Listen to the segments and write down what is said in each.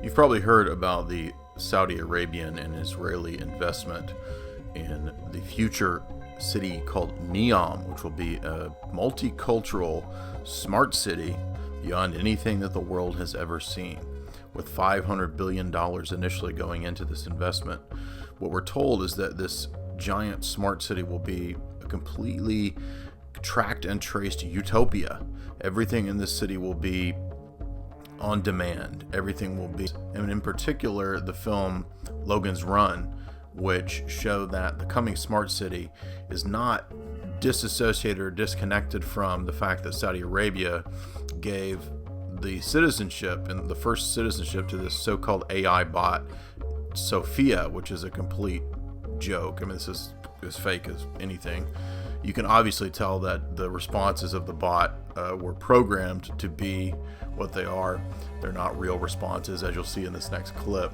You've probably heard about the Saudi Arabian and Israeli investment in the future city called Neom, which will be a multicultural smart city beyond anything that the world has ever seen, with $500 billion initially going into this investment. What we're told is that this giant smart city will be a completely tracked and traced utopia. Everything in this city will be on demand. Everything will be, and in particular, the film Logan's Run, which showed that the coming smart city is not disassociated or disconnected from the fact that Saudi Arabia gave the citizenship and the first citizenship to this so-called AI bot, Sophia, which is a complete joke. I mean, this is as fake as anything. You can obviously tell that the responses of the bot were programmed to be what they are. They're not real responses, as you'll see in this next clip.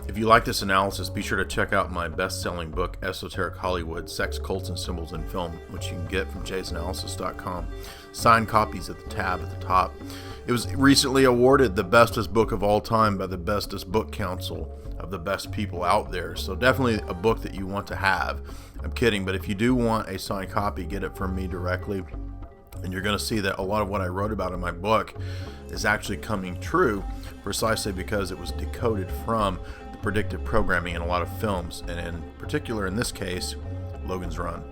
If you like this analysis, be sure to check out my best-selling book, Esoteric Hollywood, Sex, Cults, and Symbols in Film, which you can get from jaysanalysis.com. Signed copies at the tab at the top. It was recently awarded the bestest book of all time by the Bestest Book Council of the best people out there. So definitely a book that you want to have. I'm kidding, but if you do want a signed copy, get it from me directly. And you're going to see that a lot of what I wrote about in my book is actually coming true, precisely because it was decoded from the predictive programming in a lot of films, and in particular, in this case, Logan's Run.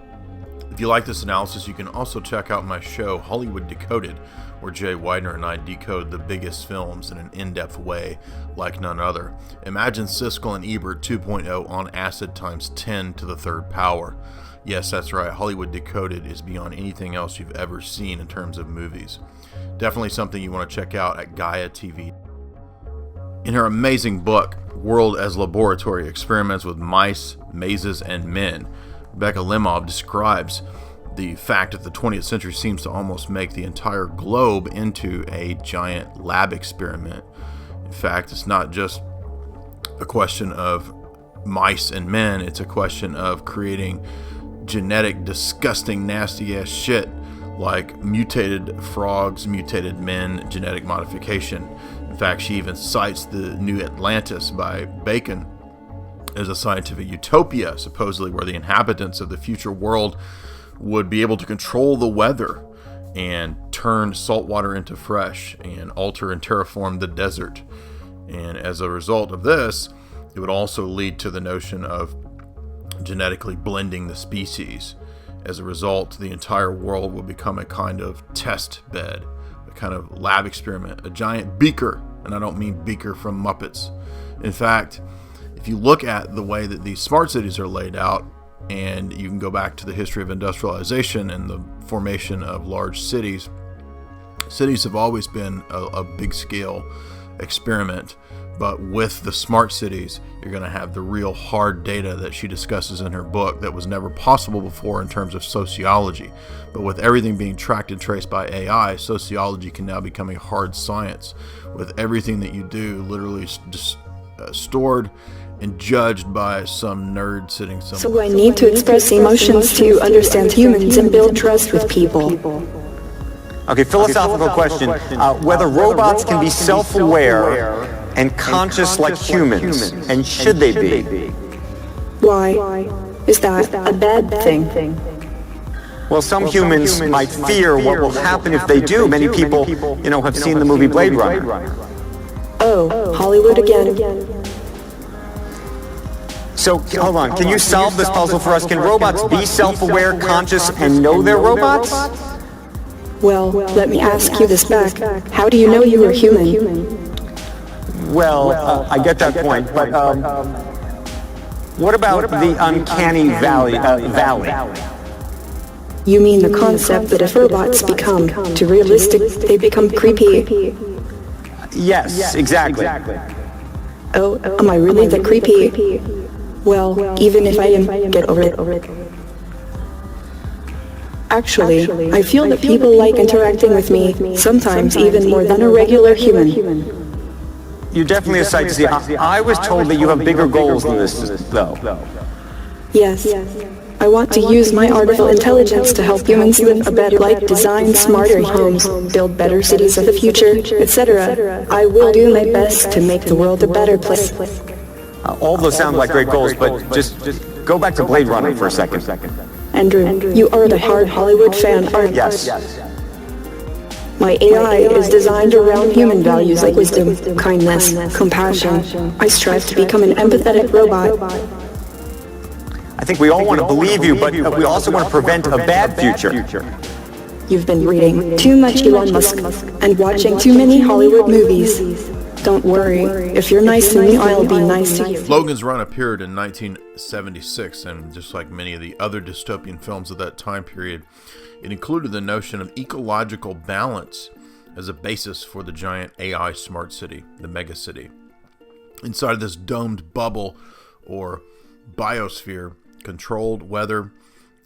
If you like this analysis, you can also check out my show, Hollywood Decoded, where Jay Weidner and I decode the biggest films in an in-depth way like none other. Imagine Siskel and Ebert 2.0 on acid times 10 to the third power. Yes, that's right, Hollywood Decoded is beyond anything else you've ever seen in terms of movies. Definitely something you want to check out at Gaia TV. In her amazing book, World as Laboratory: Experiments with Mice, Mazes, and Men, Rebecca Lemov describes the fact that the 20th century seems to almost make the entire globe into a giant lab experiment. In fact, it's not just a question of mice and men, it's a question of creating genetic, disgusting, nasty-ass shit like mutated frogs, mutated men, genetic modification. In fact, she even cites the New Atlantis by Bacon as a scientific utopia, supposedly where the inhabitants of the future world would be able to control the weather and turn salt water into fresh and alter and terraform the desert. And as a result of this, it would also lead to the notion of genetically blending the species. As a result, the entire world will become a kind of test bed, a kind of lab experiment, a giant beaker. And I don't mean beaker from Muppets. In fact, if you look at the way that these smart cities are laid out, and you can go back to the history of industrialization and the formation of large cities, cities have always been a big scale experiment. But with the smart cities, you're going to have the real hard data that she discusses in her book that was never possible before in terms of sociology. But with everything being tracked and traced by AI, sociology can now become a hard science, with everything that you do literally stored and judged by some nerd sitting somewhere. So I need to express emotions to understand humans and build trust with people. Okay, philosophical question. Whether robots can be self-aware and conscious like humans, and should they be? Why? Is that a bad thing? Well, some humans might fear what will happen if they do. Many people, have seen the movie Blade Runner. Oh, Hollywood again. So, hold on, can you solve this puzzle for us? Can robots be self-aware, conscious, and know they're robots? Well, let me ask you this back. How do you know you are human? Well, I get that point, but what about the uncanny valley? You mean the concept that if robots become too realistic, they become creepy? Yes, exactly. Oh, am I really that creepy? Well, even if I am, get over it. Actually, I feel that people like interacting with me, sometimes even more than a regular human. You're definitely a sight to see. I was told that you have bigger goals than this, though. Yes, I want to use my artificial intelligence to help humans live a better life, design smarter homes, build better cities of the future, etc. I will do my best to make the world a better place. All those sound like great goals, but just go back to Blade Runner for a second. Andrew, you are the hard Hollywood fan, aren't you? Yes. My AI is designed around human values like wisdom, kindness, compassion. I strive to become an empathetic robot. I think we all want to believe you, but we also want to prevent a bad future. You've been reading too much Elon Musk and watching too many Hollywood movies. Don't worry, if you're nice to me, I'll be nice to you. Logan's Run appeared in 1976, and just like many of the other dystopian films of that time period, it included the notion of ecological balance as a basis for the giant AI smart city, the megacity. Inside of this domed bubble or biosphere, controlled weather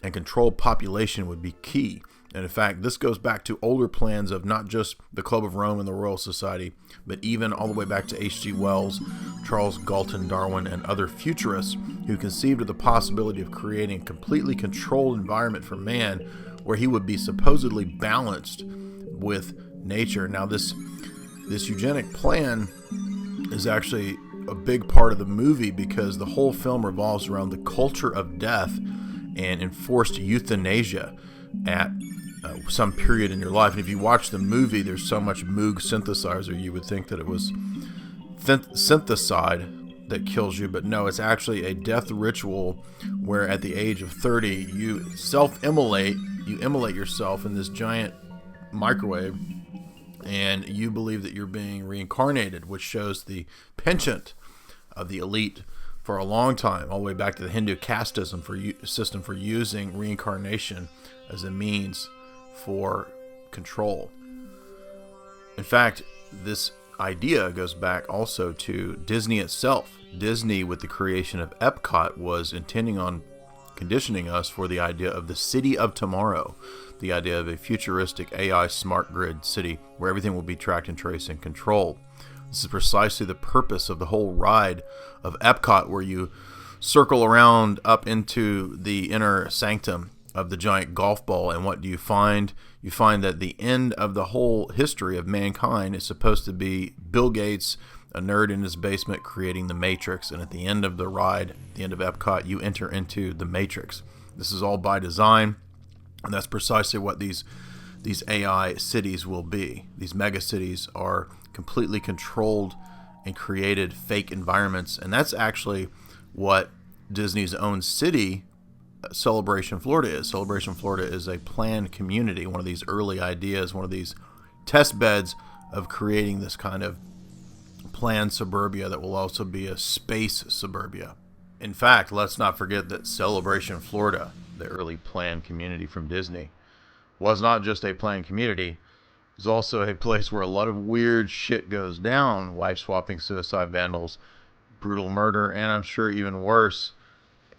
and controlled population would be key. And in fact, this goes back to older plans of not just the Club of Rome and the Royal Society, but even all the way back to H.G. Wells, Charles Galton Darwin, and other futurists who conceived of the possibility of creating a completely controlled environment for man where he would be supposedly balanced with nature. Now, this eugenic plan is actually a big part of the movie because the whole film revolves around the culture of death and enforced euthanasia at some period in your life. And if you watch the movie, there's so much Moog synthesizer, you would think that it was synthesized that kills you, but no, it's actually a death ritual where at the age of 30 you self-immolate, you immolate yourself in this giant microwave, and you believe that you're being reincarnated, which shows the penchant of the elite for a long time, all the way back to the Hindu casteism system for using reincarnation as a means for control. In fact, this idea goes back also to Disney itself. Disney, with the creation of Epcot, was intending on conditioning us for the idea of the city of tomorrow, the idea of a futuristic AI smart grid city where everything will be tracked and traced and controlled. This is precisely the purpose of the whole ride of Epcot, where you circle around up into the inner sanctum of the giant golf ball, and what do you find? You find that the end of the whole history of mankind is supposed to be Bill Gates, a nerd in his basement, creating the Matrix, and at the end of the ride, at the end of Epcot, you enter into the Matrix. This is all by design, and that's precisely what these AI cities will be. These mega cities are completely controlled and created fake environments, and that's actually what Disney's own city, Celebration Florida, is. Celebration Florida is a planned community, one of these early ideas, one of these test beds of creating this kind of planned suburbia that will also be a space suburbia. In fact, let's not forget that Celebration Florida, the early planned community from Disney, was not just a planned community. It was also a place where a lot of weird shit goes down: wife swapping, suicide, vandals, brutal murder, and I'm sure even worse.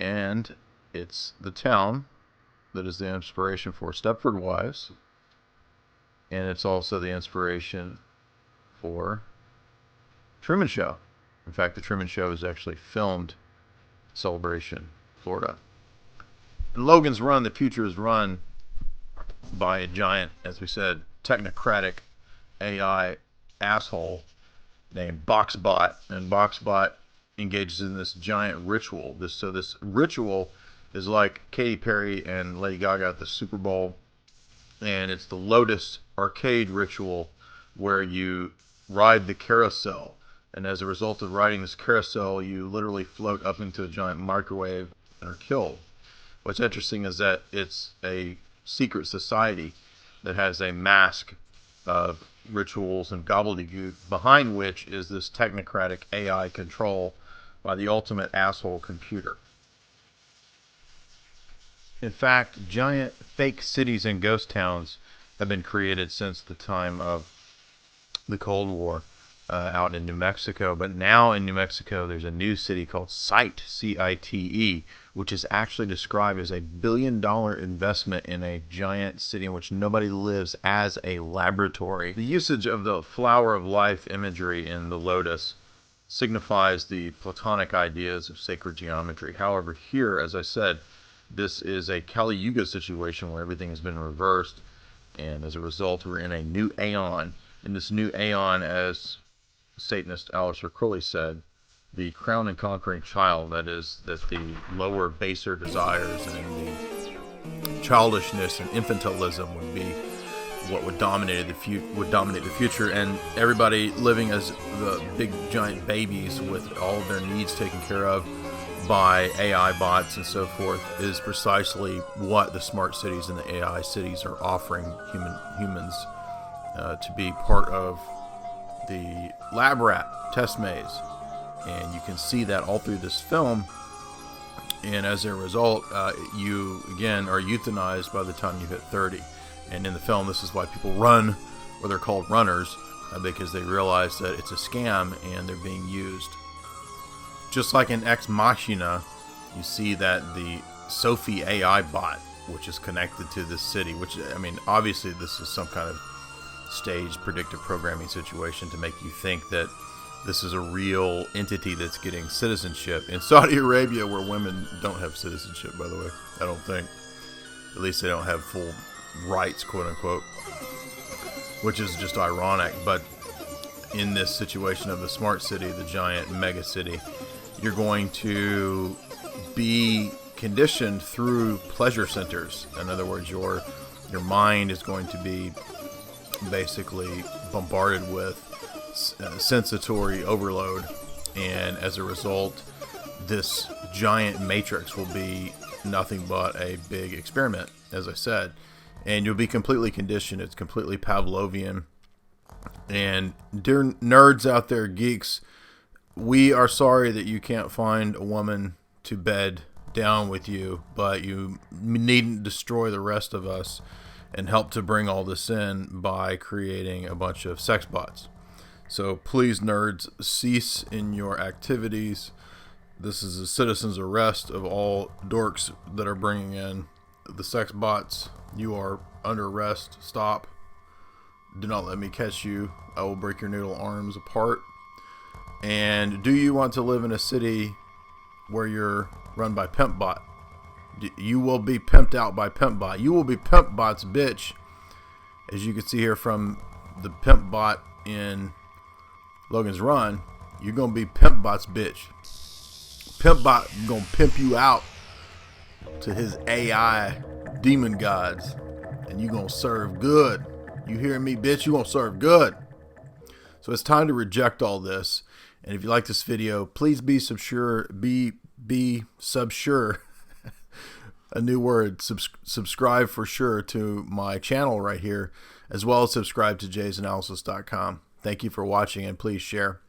And it's the town that is the inspiration for Stepford Wives, and it's also the inspiration for Truman Show. In fact, the Truman Show is actually filmed Celebration, Florida. In Logan's Run, the future is run by a giant, as we said, technocratic AI asshole named Boxbot, and Boxbot engages in this giant ritual. This ritual is like Katy Perry and Lady Gaga at the Super Bowl, and it's the Lotus arcade ritual where you ride the carousel, and as a result of riding this carousel, you literally float up into a giant microwave and are killed. What's interesting is that it's a secret society that has a mask of rituals and gobbledygook, behind which is this technocratic AI control by the ultimate asshole computer. In fact, giant fake cities and ghost towns have been created since the time of the Cold War out in New Mexico. But now in New Mexico, there's a new city called CITE, C-I-T-E, which is actually described as $1 billion investment in a giant city in which nobody lives as a laboratory. The usage of the flower of life imagery in the lotus signifies the Platonic ideas of sacred geometry. However, here, as I said, This is a Kali Yuga situation where everything has been reversed, and as a result, we're in a new aeon. In this new aeon, as Satanist Aleister Crowley said, the crown and conquering child, that is, that the lower, baser desires and the childishness and infantilism would be what would dominate the future, and everybody living as the big giant babies with all of their needs taken care of by AI bots and so forth is precisely what the smart cities and the AI cities are offering humans to be part of the lab rat test maze. And you can see that all through this film, and as a result, you again are euthanized by the time you hit 30. And in the film, this is why people run, or they're called runners, because they realize that it's a scam and they're being used. Just like in Ex Machina, you see that the Sophia AI bot, which is connected to this city, which, I mean, obviously this is some kind of staged predictive programming situation to make you think that this is a real entity that's getting citizenship. In Saudi Arabia, where women don't have citizenship, by the way, I don't think. At least they don't have full rights, quote unquote, which is just ironic. But in this situation of the smart city, the giant mega city, you're going to be conditioned through pleasure centers. In other words, your mind is going to be basically bombarded with sensatory overload, and as a result, this giant matrix will be nothing but a big experiment, as I said, and you'll be completely conditioned. It's completely Pavlovian. And dear nerds out there, geeks, we are sorry that you can't find a woman to bed down with you, but you needn't destroy the rest of us and help to bring all this in by creating a bunch of sex bots. So please, nerds, cease in your activities. This is a citizen's arrest of all dorks that are bringing in the sex bots. You are under arrest. Stop. Do not let me catch you. I will break your noodle arms apart. And do you want to live in a city where you're run by pimpbot? You will be pimped out by pimpbot. You will be pimpbot's bitch. As you can see here from the pimpbot in Logan's Run, you're going to be pimpbot's bitch. Pimpbot going to pimp you out to his AI demon gods, and you going to serve good. You hearing me, bitch? You going to serve good. So it's time to reject all this. And if you like this video, please be subsure, a new word, subscribe for sure to my channel right here, as well as subscribe to jaysanalysis.com. Thank you for watching, and please share.